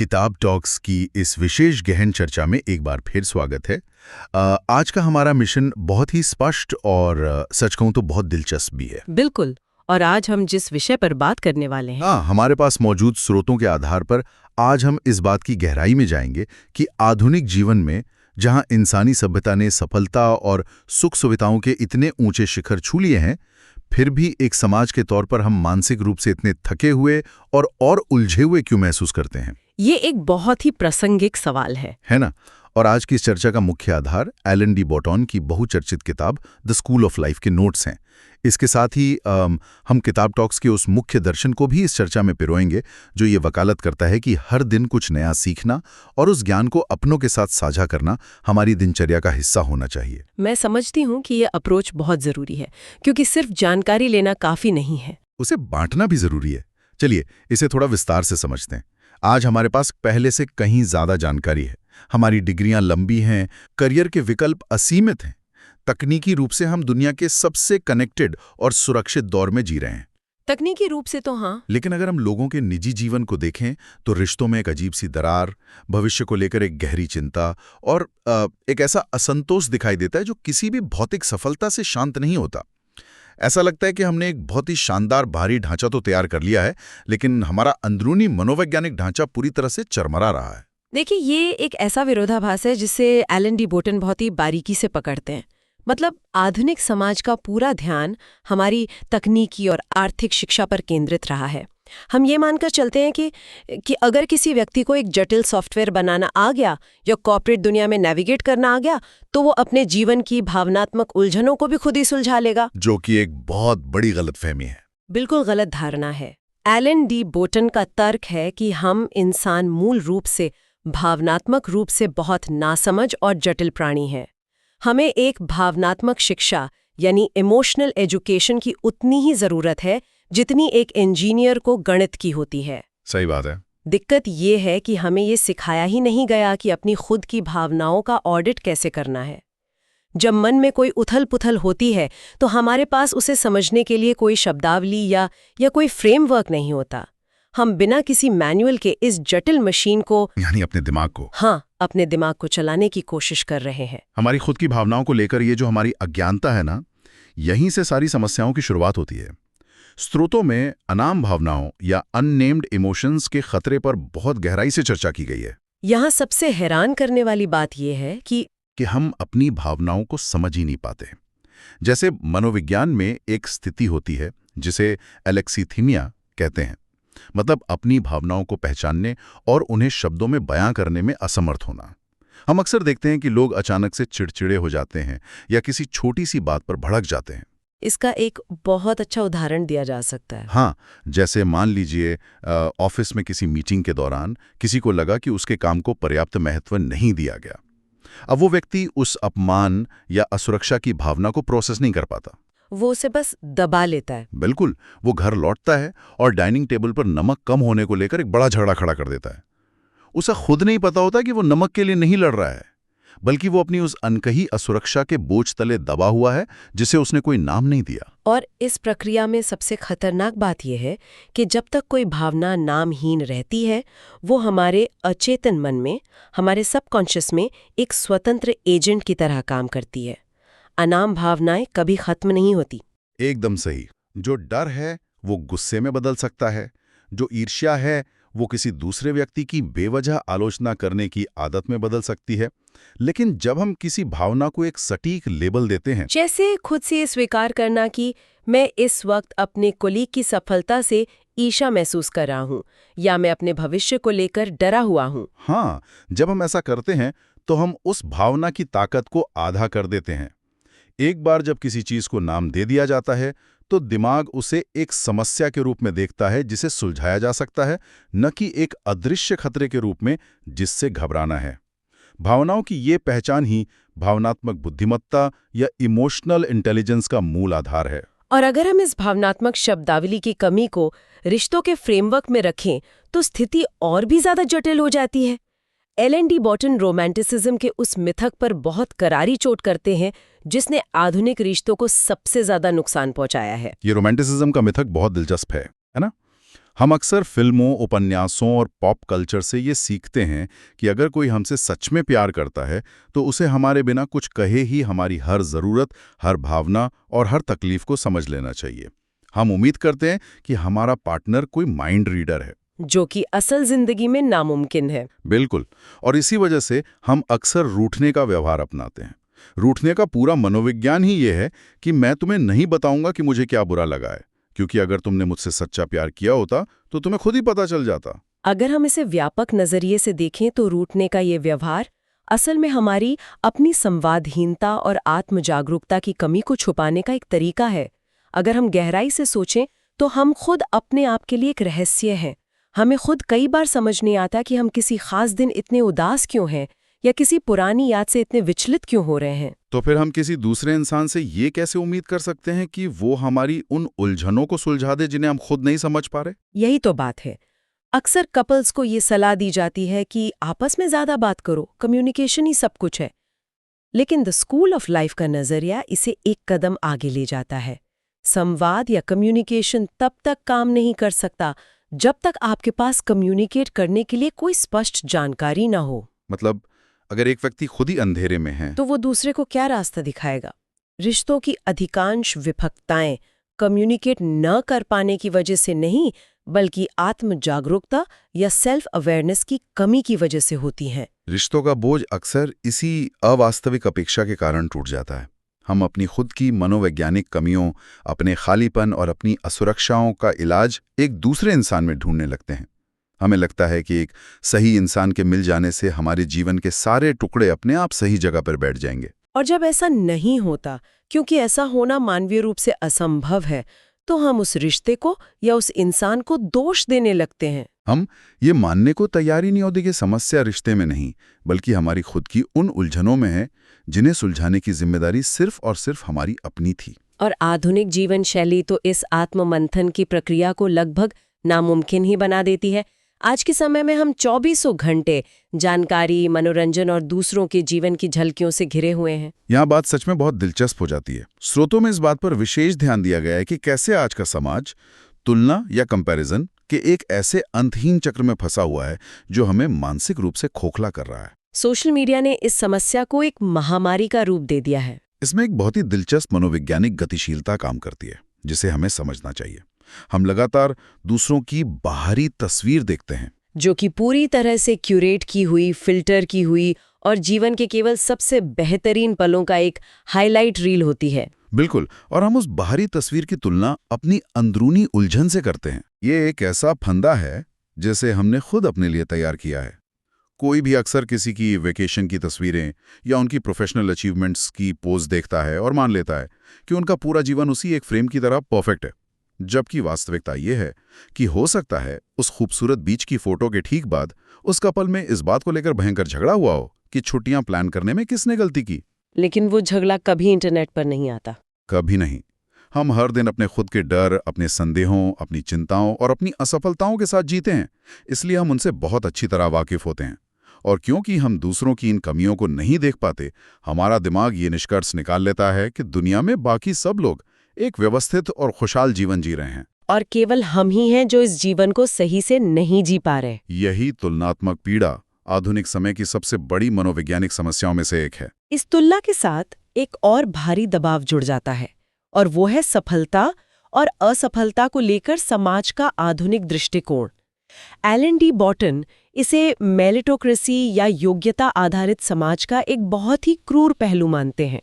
किताब टॉक्स की इस विशेष गहन चर्चा में एक बार फिर स्वागत है। आज का हमारा मिशन बहुत ही स्पष्ट और सच कहूं तो बहुत दिलचस्प भी है। बिल्कुल। और आज हम जिस विषय पर बात करने वाले हैं हाँ, हमारे पास मौजूद स्रोतों के आधार पर आज हम इस बात की गहराई में जाएंगे कि आधुनिक जीवन में जहां इंसानी सभ्यता ने सफलता और सुख सुविधाओं के इतने ऊंचे शिखर छू लिए हैं, फिर भी एक समाज के तौर पर हम मानसिक रूप से इतने थके हुए और उलझे हुए क्यों महसूस करते हैं। ये एक बहुत ही प्रासंगिक सवाल है ना। और आज की इस चर्चा का मुख्य आधार एलन डी बॉटन की बहुचर्चित किताब द स्कूल ऑफ लाइफ के नोट्स हैं। इसके साथ ही हम किताब टॉक्स के उस मुख्य दर्शन को भी इस चर्चा में पिरोएंगे जो ये वकालत करता है कि हर दिन कुछ नया सीखना और उस ज्ञान को अपनों के साथ साझा करना हमारी दिनचर्या का हिस्सा होना चाहिए। मैं समझती हूँ कि ये अप्रोच बहुत जरूरी है, क्योंकि सिर्फ जानकारी लेना काफी नहीं है, उसे बांटना भी जरूरी है। चलिए इसे थोड़ा विस्तार से समझते हैं। आज हमारे पास पहले से कहीं ज्यादा जानकारी है, हमारी डिग्रियां लंबी हैं, करियर के विकल्प असीमित हैं। तकनीकी रूप से हम दुनिया के सबसे कनेक्टेड और सुरक्षित दौर में जी रहे हैं। तकनीकी रूप से तो हाँ, लेकिन अगर हम लोगों के निजी जीवन को देखें तो रिश्तों में एक अजीब सी दरार, भविष्य को लेकर एक गहरी चिंता और एक ऐसा असंतोष दिखाई देता है जो किसी भी भौतिक सफलता से शांत नहीं होता। ऐसा लगता है कि हमने एक बहुत ही शानदार भारी ढांचा तो तैयार कर लिया है, लेकिन हमारा अंदरूनी मनोवैज्ञानिक ढांचा पूरी तरह से चरमरा रहा है। देखिए, ये एक ऐसा विरोधाभास है जिसे एलन डी बॉटन बहुत ही बारीकी से पकड़ते हैं। मतलब आधुनिक समाज का पूरा ध्यान हमारी तकनीकी और आर्थिक शिक्षा पर केंद्रित रहा है। हम ये मानकर चलते हैं कि अगर किसी व्यक्ति को एक जटिल सॉफ्टवेयर बनाना आ गया या कॉर्पोरेट दुनिया में नेविगेट करना आ गया, तो वो अपने जीवन की भावनात्मक उलझनों को भी खुद ही सुलझा लेगा, जो कि एक बहुत बड़ी गलतफहमी है। बिल्कुल गलत धारणा है। एलन डी बॉटन का तर्क है कि हम इंसान मूल रूप से भावनात्मक रूप से बहुत नासमझ और जटिल प्राणी हैं। हमें एक भावनात्मक शिक्षा यानी इमोशनल एजुकेशन की उतनी ही जरूरत है जितनी एक इंजीनियर को गणित की होती है। सही बात है। दिक्कत ये है कि हमें ये सिखाया ही नहीं गया कि अपनी खुद की भावनाओं का ऑडिट कैसे करना है। जब मन में कोई उथल-पुथल होती है तो हमारे पास उसे समझने के लिए कोई शब्दावली या कोई फ्रेमवर्क नहीं होता। हम बिना किसी मैनुअल के इस जटिल मशीन को, यानी अपने दिमाग को चलाने की कोशिश कर रहे हैं। हमारी खुद की भावनाओं को लेकर ये जो हमारी अज्ञानता है ना, यहीं से सारी समस्याओं की शुरुआत होती है। स्रोतों में अनाम भावनाओं या अननेम्ड इमोशंस के खतरे पर बहुत गहराई से चर्चा की गई है। यहाँ सबसे हैरान करने वाली बात यह है कि हम अपनी भावनाओं को समझ ही नहीं पाते। जैसे मनोविज्ञान में एक स्थिति होती है जिसे एलेक्सीथीमिया कहते हैं, मतलब अपनी भावनाओं को पहचानने और उन्हें शब्दों में बयां करने में असमर्थ होना। हम अक्सर देखते हैं कि लोग अचानक से चिड़चिड़े हो जाते हैं या किसी छोटी सी बात पर भड़क जाते हैं। इसका एक बहुत अच्छा उदाहरण दिया जा सकता है। हाँ, जैसे मान लीजिए ऑफिस में किसी मीटिंग के दौरान किसी को लगा कि उसके काम को पर्याप्त महत्व नहीं दिया गया। अब वो व्यक्ति उस अपमान या असुरक्षा की भावना को प्रोसेस नहीं कर पाता, वो उसे बस दबा लेता है। बिल्कुल, वो घर लौटता है और डाइनिंग टेबल पर नमक कम होने को लेकर एक बड़ा झगड़ा खड़ा कर देता है। उसे खुद नहीं पता होता कि वो नमक के लिए नहीं लड़ रहा है, बल्कि वो अपनी उस अनकही असुरक्षा के बोझ तले दबा हुआ है जिसे उसने कोई नाम नहीं दिया। और इस प्रक्रिया में सबसे खतरनाक बात यह है कि जब तक कोई भावना नामहीन रहती है, वो हमारे अचेतन मन में, हमारे सबकॉन्शियस में एक स्वतंत्र एजेंट की तरह काम करती है। अनाम भावनाएं कभी खत्म नहीं होती। एकदम सही। जो डर है वो गुस्से में बदल सकता है, जो ईर्ष्या है वो किसी दूसरे व्यक्ति की बेवजह आलोचना करने की आदत में बदल सकती है। लेकिन जब हम किसी भावना को एक सटीक लेबल देते हैं, जैसे खुद से स्वीकार करना कि मैं इस वक्त अपने कोलीग की सफलता से ईर्ष्या महसूस कर रहा हूँ या मैं अपने भविष्य को लेकर डरा हुआ हूँ। हाँ, जब हम ऐसा करते हैं तो हम उस भावना की ताकत को आधा कर देते हैं। एक बार जब किसी चीज को नाम दे दिया जाता है तो दिमाग उसे एक समस्या के रूप में देखता है जिसे सुलझाया जा सकता है, न कि एक अदृश्य खतरे के रूप में जिससे घबराना है। भावनाओं की ये पहचान ही भावनात्मक बुद्धिमत्ता या इमोशनल इंटेलिजेंस का मूल आधार है। और अगर हम इस भावनात्मक शब्दावली की कमी को रिश्तों के फ्रेमवर्क में रखें तो स्थिति और भी ज्यादा जटिल हो जाती है। एलन डी बॉटन रोमांटिसिज्म के उस मिथक पर बहुत करारी चोट करते हैं जिसने आधुनिक रिश्तों को सबसे ज्यादा नुकसान पहुंचाया है। ये रोमांटिसिज्म का मिथक बहुत दिलचस्प है ना? हम अक्सर फिल्मों, उपन्यासों और पॉप कल्चर से ये सीखते हैं कि अगर कोई हमसे सच में प्यार करता है तो उसे हमारे बिना कुछ कहे ही हमारी हर ज़रूरत, हर भावना और हर तकलीफ को समझ लेना चाहिए। हम उम्मीद करते हैं कि हमारा पार्टनर कोई माइंड रीडर है, जो कि असल जिंदगी में नामुमकिन है। बिल्कुल। और इसी वजह से हम अक्सर रूठने का व्यवहार अपनाते हैं। रूठने का पूरा मनोविज्ञान ही ये है कि मैं तुम्हें नहीं बताऊंगा कि मुझे क्या बुरा लगा है, क्योंकि अगर तुमने मुझसे सच्चा प्यार किया होता तो तुम्हें खुद ही पता चल जाता। अगर हम इसे व्यापक नजरिए से देखें तो रूठने का ये व्यवहार असल में हमारी अपनी संवादहीनता और आत्म जागरूकता की कमी को छुपाने का एक तरीका है। अगर हम गहराई से सोचें तो हम खुद अपने आप के लिए एक रहस्य हैं। हमें खुद कई बार समझ नहीं आता कि हम किसी खास दिन इतने उदास क्यों हैं या किसी पुरानी याद से इतने विचलित क्यों हो रहे हैं। तो फिर हम किसी दूसरे इंसान से ये कैसे उम्मीद कर सकते हैं कि वो हमारी उन उलझनों को सुलझा दे जिन्हें हम खुद नहीं समझ पा रहे? यही तो बात है। अक्सर कपल्स को ये सलाह दी जाती है कि आपस में ज्यादा बात करो, कम्युनिकेशन ही सब कुछ है। लेकिन द स्कूल ऑफ लाइफ का नजरिया इसे एक कदम आगे ले जाता है। संवाद या कम्युनिकेशन तब तक काम नहीं कर सकता जब तक आपके पास कम्युनिकेट करने के लिए कोई स्पष्ट जानकारी ना हो। मतलब अगर एक व्यक्ति खुद ही अंधेरे में है तो वो दूसरे को क्या रास्ता दिखाएगा? रिश्तों की अधिकांश विफलताएं कम्युनिकेट न कर पाने की वजह से नहीं, बल्कि आत्म जागरूकता या सेल्फ अवेयरनेस की कमी की वजह से होती हैं। रिश्तों का बोझ अक्सर इसी अवास्तविक अपेक्षा के कारण टूट जाता है। हम अपनी खुद की मनोवैज्ञानिक कमियों, अपने खालीपन और अपनी असुरक्षाओं का इलाज एक दूसरे इंसान में ढूंढने लगते हैं। हमें लगता है कि एक सही इंसान के मिल जाने से हमारे जीवन के सारे टुकड़े अपने आप सही जगह पर बैठ जाएंगे। और जब ऐसा नहीं होता, क्योंकि ऐसा होना मानवीय रूप से असंभव है, तो हम उस रिश्ते को या उस इंसान को दोष देने लगते हैं। हम ये मानने को तैयार ही नहीं होते कि समस्या रिश्ते में नहीं, बल्कि हमारी खुद की उन उलझनों में है जिन्हें सुलझाने की जिम्मेदारी सिर्फ और सिर्फ हमारी अपनी थी। और आधुनिक जीवन शैली तो इस आत्ममंथन की प्रक्रिया को लगभग नामुमकिन ही बना देती है। आज के समय में हम 24 घंटे जानकारी, मनोरंजन और दूसरों के जीवन की झलकियों से घिरे हुए हैं। यहाँ बात सच में बहुत दिलचस्प हो जाती है। स्रोतों में इस बात पर विशेष ध्यान दिया गया है कि कैसे आज का समाज तुलना या कंपैरिजन के एक ऐसे अंतहीन चक्र में फंसा हुआ है जो हमें मानसिक रूप से खोखला कर रहा है। सोशल मीडिया ने इस समस्या को एक महामारी का रूप दे दिया है। इसमें एक बहुत ही दिलचस्प मनोवैज्ञानिक गतिशीलता काम करती है, जिसे हमें समझना चाहिए। हम लगातार दूसरों की बाहरी तस्वीर देखते हैं, जो कि पूरी तरह से क्यूरेट की हुई, फिल्टर की हुई और जीवन के केवल सबसे बेहतरीन पलों का एक हाईलाइट रील होती है। बिल्कुल। और हम उस बाहरी तस्वीर की तुलना अपनी अंदरूनी उलझन से करते हैं। ये एक ऐसा फंदा है जिसे हमने खुद अपने लिए तैयार किया है। कोई भी अक्सर किसी की वेकेशन की तस्वीरें या उनकी प्रोफेशनल अचीवमेंट्स की पोज देखता है और मान लेता है कि उनका पूरा जीवन उसी एक फ्रेम की तरह परफेक्ट है, जबकि वास्तविकता ये है कि हो सकता है उस खूबसूरत बीच की फोटो के ठीक बाद उस कपल में इस बात को लेकर भयंकर झगड़ा हुआ हो कि छुट्टियां प्लान करने में किसने गलती की। लेकिन वो झगड़ा कभी इंटरनेट पर नहीं आता। कभी नहीं। हम हर दिन अपने खुद के डर, अपने संदेहों, अपनी चिंताओं और अपनी असफलताओं के साथ जीते हैं, इसलिए हम उनसे बहुत अच्छी तरह वाकिफ होते हैं। और क्योंकि हम दूसरों की इन कमियों को नहीं देख पाते, हमारा दिमाग ये निष्कर्ष निकाल लेता है कि दुनिया में बाकी सब लोग एक व्यवस्थित और खुशहाल जीवन जी रहे हैं और केवल हम ही हैं जो इस जीवन को सही से नहीं जी पा रहे। यही तुलनात्मक पीड़ा आधुनिक समय की सबसे बड़ी मनोवैज्ञानिक समस्याओं में से एक है। इस तुलना के साथ एक और भारी दबाव जुड़ जाता है, और वो है सफलता और असफलता को लेकर समाज का आधुनिक दृष्टिकोण। एलन डी बॉटन इसे मेरिटोक्रेसी या योग्यता आधारित समाज का एक बहुत ही क्रूर पहलू मानते हैं।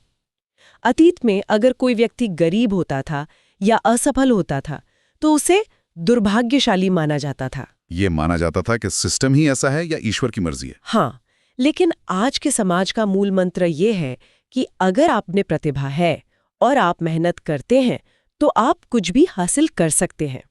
अतीत में अगर कोई व्यक्ति गरीब होता था या असफल होता था तो उसे दुर्भाग्यशाली माना जाता था। ये माना जाता था कि सिस्टम ही ऐसा है या ईश्वर की मर्जी है। हाँ, लेकिन आज के समाज का मूल मंत्र ये है कि अगर आप में प्रतिभा है और आप मेहनत करते हैं तो आप कुछ भी हासिल कर सकते हैं।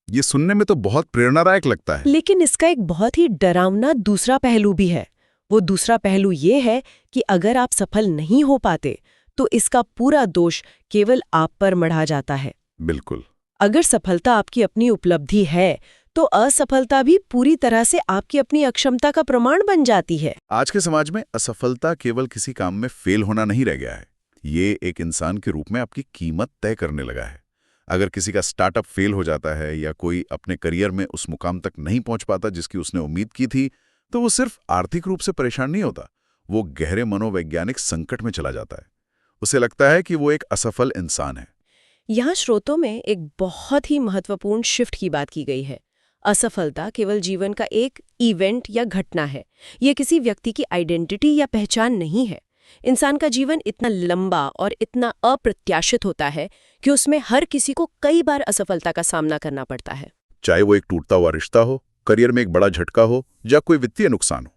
ये सुनने में तो बहुत प्रेरणादायक लगता है। लेकिन इसका एक बहुत ही डरावना दूसरा पहलू भी है। वो दूसरा पहलू ये है कि अगर आप सफल नहीं हो पाते तो इसका पूरा दोष केवल आप पर मढ़ा जाता है। बिल्कुल। अगर सफलता आपकी अपनी उपलब्धि है तो असफलता भी पूरी तरह से आपकी अपनी अक्षमता का प्रमाण बन जाती है। आज के समाज में असफलता केवल किसी काम में फेल होना नहीं रह गया है, ये एक इंसान के रूप में आपकी कीमत तय करने लगा है। अगर किसी का स्टार्टअप फेल हो जाता है या कोई अपने करियर में उस मुकाम तक नहीं पहुंच पाता जिसकी उसने उम्मीद की थी, तो वो सिर्फ आर्थिक रूप से परेशान नहीं होता, वो गहरे मनोवैज्ञानिक संकट में चला जाता है। उसे लगता है कि वो एक असफल इंसान है। यहाँ स्रोतों में एक बहुत ही महत्वपूर्ण शिफ्ट की बात की गई है। असफलता केवल जीवन का एक इवेंट या घटना है। ये किसी व्यक्ति की आइडेंटिटी या पहचान नहीं है। इंसान का जीवन इतना लंबा और इतना अप्रत्याशित होता है कि उसमें हर किसी को कई बार असफलता का सामना करना पड़ता है। चाहे वो एक टूटता हुआ रिश्ता हो, करियर में एक बड़ा झटका हो या कोई वित्तीय नुकसान हो।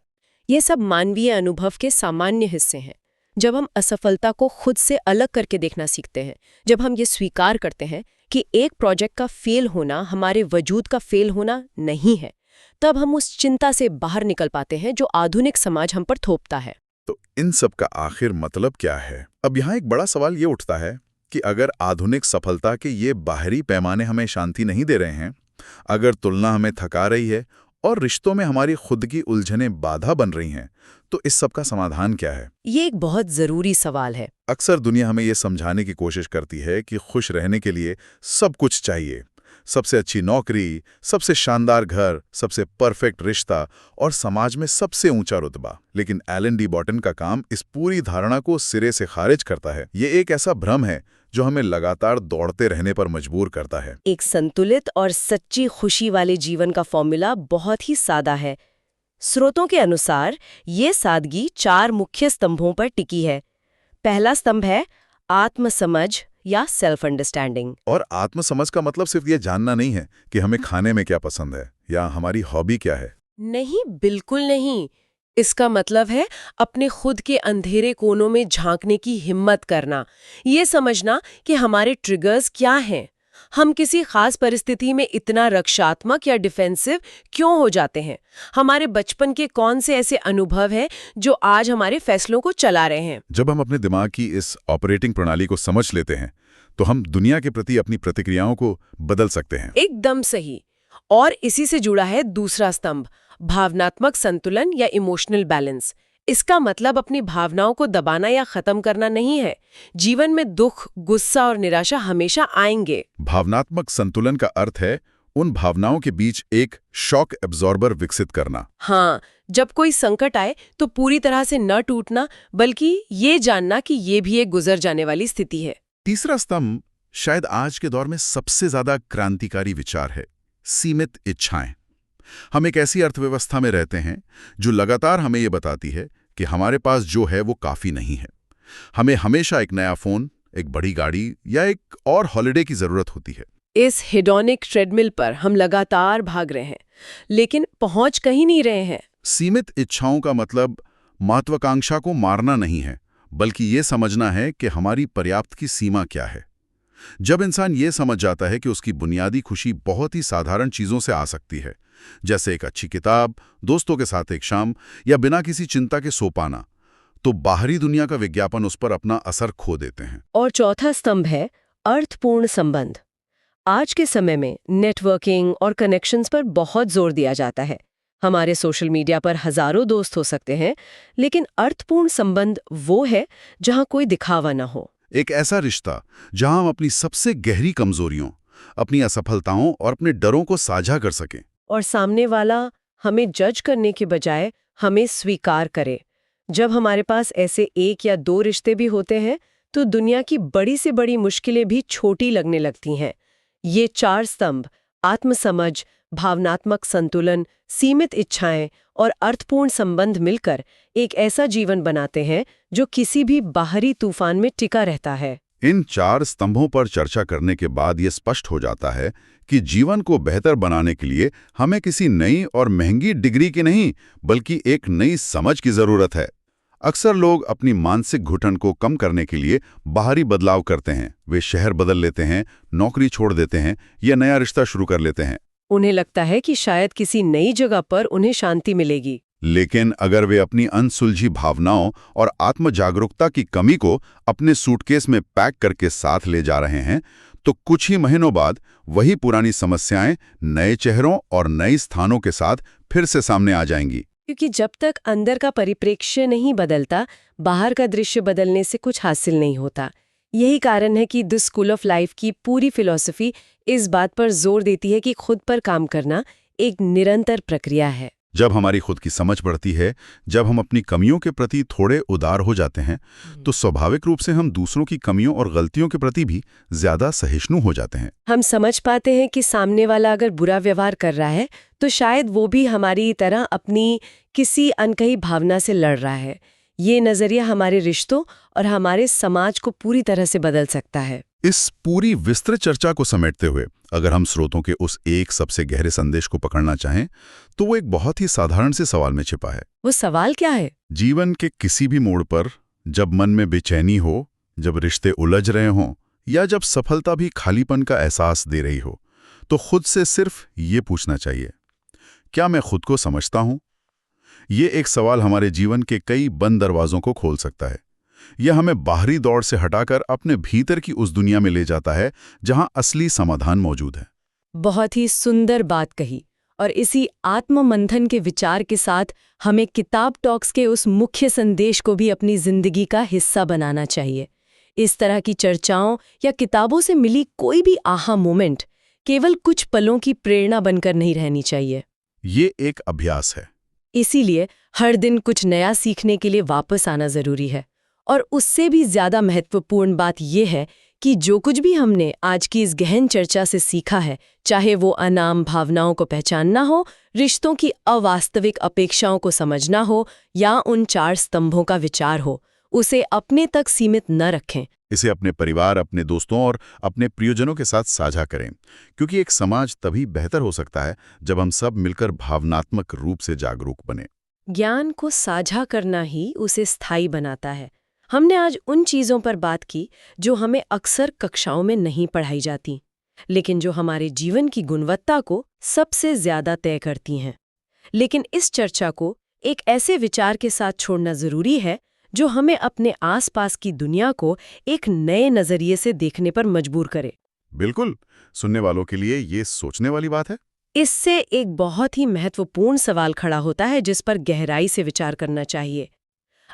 ये सब मानवीय अनुभव के सामान्य हिस्से हैं। जब हम असफलता को खुद से अलग करके देखना सीखते हैं, जब हम ये स्वीकार करते हैं कि एक प्रोजेक्ट का फेल होना हमारे वजूद का फेल होना नहीं है, तब हम उस चिंता से बाहर निकल पाते हैं जो आधुनिक समाज हम पर थोपता है। तो इन सब का आखिर मतलब क्या है? अब यहाँ एक बड़ा सवाल ये उठता है कि अगर आधुनिक सफलता के ये बाहरी पैमाने हमें शांति नहीं दे रहे हैं, अगर तुलना हमें थका रही है और रिश्तों में हमारी खुद की उलझनें बाधा बन रही हैं, तो इस सब का समाधान क्या है? ये एक बहुत जरूरी सवाल है। अक्सर दुनिया हमें ये समझाने की कोशिश करती है कि खुश रहने के लिए सब कुछ चाहिए। सबसे अच्छी नौकरी, सबसे शानदार घर, सबसे परफेक्ट रिश्ता और समाज में सबसे ऊंचा रुतबा। लेकिन एलन डी बॉटन का काम इस पूरी धारणा को सिरे से खारिज करता है। ये एक ऐसा भ्रम है जो हमें लगातार दौड़ते रहने पर मजबूर करता है। एक संतुलित और सच्ची खुशी वाले जीवन का फॉर्मूला बहुत ही सादा है। स्रोतों के अनुसार ये सादगी 4 मुख्य स्तंभों पर टिकी है। पहला स्तंभ है आत्मसमझ या सेल्फ अंडरस्टैंडिंग। और आत्मसमझ का मतलब सिर्फ ये जानना नहीं है कि हमें खाने में क्या पसंद है या हमारी हॉबी क्या है। नहीं, बिल्कुल नहीं। इसका मतलब है अपने खुद के अंधेरे कोनों में झांकने की हिम्मत करना, ये समझना कि हमारे ट्रिगर्स क्या हैं। हम किसी खास परिस्थिति में इतना रक्षात्मक या डिफेंसिव क्यों हो जाते हैं? हमारे बचपन के कौन से ऐसे अनुभव हैं जो आज हमारे फैसलों को चला रहे हैं? जब हम अपने दिमाग की इस ऑपरेटिंग प्रणाली को समझ लेते हैं, तो हम दुनिया के प्रति अपनी प्रतिक्रियाओं को बदल सकते हैं। एकदम सही। और इसी से जुड़ा है दूसरा स्तंभ, भावनात्मक संतुलन या इमोशनल बैलेंस। इसका मतलब अपनी भावनाओं को दबाना या खत्म करना नहीं है। जीवन में दुख, गुस्सा और निराशा हमेशा आएंगे। भावनात्मक संतुलन का अर्थ है उन भावनाओं के बीच एक शॉक एब्जॉर्बर विकसित करना। हाँ, जब कोई संकट आए तो पूरी तरह से न टूटना, बल्कि ये जानना कि ये भी एक गुजर जाने वाली स्थिति है। तीसरा स्तंभ शायद आज के दौर में सबसे ज्यादा क्रांतिकारी विचार है, सीमित इच्छाएं। हम एक ऐसी अर्थव्यवस्था में रहते हैं जो लगातार हमें ये बताती है कि हमारे पास जो है वो काफी नहीं है। हमें हमेशा एक नया फोन, एक बड़ी गाड़ी या एक और हॉलिडे की जरूरत होती है। इस हेडोनिक ट्रेडमिल पर हम लगातार भाग रहे हैं, लेकिन पहुंच कहीं नहीं रहे हैं। सीमित इच्छाओं का मतलब महत्वाकांक्षा को मारना नहीं है, बल्कि ये समझना है कि हमारी पर्याप्त की सीमा क्या है। जब इंसान ये समझ जाता है कि उसकी बुनियादी खुशी बहुत ही साधारण चीजों से आ सकती है, जैसे एक अच्छी किताब, दोस्तों के साथ एक शाम या बिना किसी चिंता के सो पाना, तो बाहरी दुनिया का विज्ञापन उस पर अपना असर खो देते हैं। और चौथा स्तंभ है अर्थपूर्ण संबंध। आज के समय में नेटवर्किंग और कनेक्शंस पर बहुत जोर दिया जाता है। हमारे सोशल मीडिया पर हजारों दोस्त हो सकते हैं, लेकिन अर्थपूर्ण संबंध वो है जहां कोई दिखावा ना हो। एक ऐसा रिश्ता जहां हम अपनी सबसे गहरी कमजोरियों, अपनी असफलताओं और अपने डरों को साझा कर सकें। और सामने वाला हमें जज करने के बजाय हमें स्वीकार करे। जब हमारे पास ऐसे 1 या 2 रिश्ते भी होते हैं, तो दुनिया की बड़ी से बड़ी मुश्किलें भी छोटी लगने लगती हैं। ये 4 स्तंभ, आत्मसमझ, भावनात्मक संतुलन, सीमित इच्छाएं और अर्थपूर्ण संबंध मिलकर एक ऐसा जीवन बनाते हैं जो किसी भी बाहरी तूफान में टिका रहता है। इन 4 स्तंभों पर चर्चा करने के बाद ये स्पष्ट हो जाता है कि जीवन को बेहतर बनाने के लिए हमें किसी नई और महंगी डिग्री की नहीं, बल्कि एक नई समझ की जरूरत है। अक्सर लोग अपनी मानसिक घुटन को कम करने के लिए बाहरी बदलाव करते हैं। वे शहर बदल लेते हैं, नौकरी छोड़ देते हैं या नया रिश्ता शुरू कर लेते हैं। उन्हें लगता है कि शायद किसी नई जगह पर उन्हें शांति मिलेगी। लेकिन अगर वे अपनी अनसुलझी भावनाओं और आत्म जागरूकता की कमी को अपने सूटकेस में पैक करके साथ ले जा रहे हैं, तो कुछ ही महीनों बाद वही पुरानी समस्याएं नए चेहरों और नए स्थानों के साथ फिर से सामने आ जाएंगी। क्योंकि जब तक अंदर का परिप्रेक्ष्य नहीं बदलता, बाहर का दृश्य बदलने से कुछ हासिल नहीं होता। यही कारण है कि द स्कूल ऑफ लाइफ की पूरी फिलॉसफी इस बात पर जोर देती है कि खुद पर काम करना एक निरंतर प्रक्रिया है। जब हमारी खुद की समझ बढ़ती है, जब हम अपनी कमियों के प्रति थोड़े उदार हो जाते हैं, तो स्वाभाविक रूप से हम दूसरों की कमियों और गलतियों के प्रति भी ज्यादा सहिष्णु हो जाते हैं। हम समझ पाते हैं कि सामने वाला अगर बुरा व्यवहार कर रहा है तो शायद वो भी हमारी तरह अपनी किसी अनकही भावना से लड़ रहा है। ये नजरिया हमारे रिश्तों और हमारे समाज को पूरी तरह से बदल सकता है। इस पूरी विस्तृत चर्चा को समेटते हुए अगर हम स्रोतों के उस एक सबसे गहरे संदेश को पकड़ना चाहें, तो वो एक बहुत ही साधारण से सवाल में छिपा है। वो सवाल क्या है? जीवन के किसी भी मोड़ पर जब मन में बेचैनी हो, जब रिश्ते उलझ रहे हों, या जब सफलता भी खालीपन का एहसास दे रही हो, तो खुद से सिर्फ ये पूछना चाहिए, क्या मैं खुद को समझता हूं? ये एक सवाल हमारे जीवन के कई बंद दरवाजों को खोल सकता है। यह हमें बाहरी दौड़ से हटाकर अपने भीतर की उस दुनिया में ले जाता है जहां असली समाधान मौजूद है। बहुत ही सुंदर बात कही। और इसी आत्ममंथन के विचार के साथ हमें किताब टॉक्स के उस मुख्य संदेश को भी अपनी जिंदगी का हिस्सा बनाना चाहिए। इस तरह की चर्चाओं या किताबों से मिली कोई भी आहा मोमेंट केवल कुछ पलों की प्रेरणा बनकर नहीं रहनी चाहिए। ये एक अभ्यास है। इसीलिए हर दिन कुछ नया सीखने के लिए वापस आना जरूरी है। और उससे भी ज्यादा महत्वपूर्ण बात यह है कि जो कुछ भी हमने आज की इस गहन चर्चा से सीखा है, चाहे वो अनाम भावनाओं को पहचानना हो, रिश्तों की अवास्तविक अपेक्षाओं को समझना हो या उन 4 स्तंभों का विचार हो, उसे अपने तक सीमित न रखें। इसे अपने परिवार, अपने दोस्तों और अपने प्रियजनों के साथ साझा करें, क्योंकि एक समाज तभी बेहतर हो सकता है जब हम सब मिलकर भावनात्मक रूप से जागरूक बने। ज्ञान को साझा करना ही उसे स्थायी बनाता है। हमने आज उन चीज़ों पर बात की जो हमें अक्सर कक्षाओं में नहीं पढ़ाई जाती, लेकिन जो हमारे जीवन की गुणवत्ता को सबसे ज्यादा तय करती हैं। लेकिन इस चर्चा को एक ऐसे विचार के साथ छोड़ना जरूरी है जो हमें अपने आसपास की दुनिया को एक नए नजरिए से देखने पर मजबूर करे। बिल्कुल, सुनने वालों के लिए ये सोचने वाली बात है। इससे एक बहुत ही महत्वपूर्ण सवाल खड़ा होता है जिस पर गहराई से विचार करना चाहिए।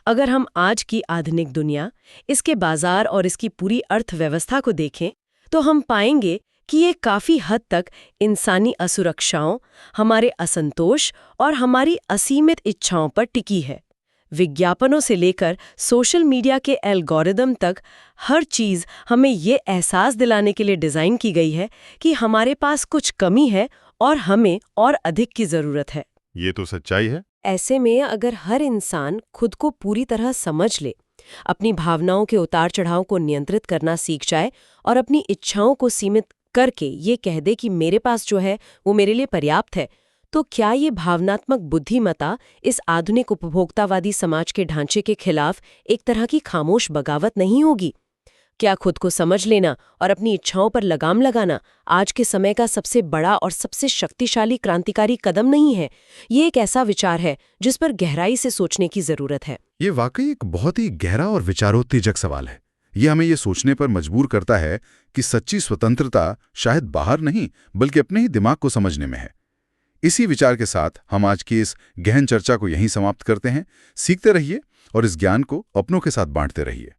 अगर हम आज की आधुनिक दुनिया, इसके बाजार और इसकी पूरी अर्थव्यवस्था को देखें, तो हम पाएंगे कि ये काफी हद तक इंसानी असुरक्षाओं, हमारे असंतोष और हमारी असीमित इच्छाओं पर टिकी है। विज्ञापनों से लेकर सोशल मीडिया के एल्गोरिदम तक हर चीज हमें ये एहसास दिलाने के लिए डिजाइन की गई है कि हमारे पास कुछ कमी है और हमें और अधिक की जरूरत है। ये तो सच्चाई है। ऐसे में अगर हर इंसान खुद को पूरी तरह समझ ले, अपनी भावनाओं के उतार चढ़ाव को नियंत्रित करना सीख जाए और अपनी इच्छाओं को सीमित करके ये कह दे कि मेरे पास जो है वो मेरे लिए पर्याप्त है, तो क्या ये भावनात्मक बुद्धिमत्ता इस आधुनिक उपभोक्तावादी समाज के ढांचे के खिलाफ एक तरह की खामोश बगावत नहीं होगी? क्या खुद को समझ लेना और अपनी इच्छाओं पर लगाम लगाना आज के समय का सबसे बड़ा और सबसे शक्तिशाली क्रांतिकारी कदम नहीं है? ये एक ऐसा विचार है जिस पर गहराई से सोचने की जरूरत है। ये वाकई एक बहुत ही गहरा और विचारोत्तेजक सवाल है। ये हमें ये सोचने पर मजबूर करता है कि सच्ची स्वतंत्रता शायद बाहर नहीं, बल्कि अपने ही दिमाग को समझने में है। इसी विचार के साथ हम आज की इस गहन चर्चा को यहीं समाप्त करते हैं। सीखते रहिए और इस ज्ञान को अपनों के साथ बांटते रहिए।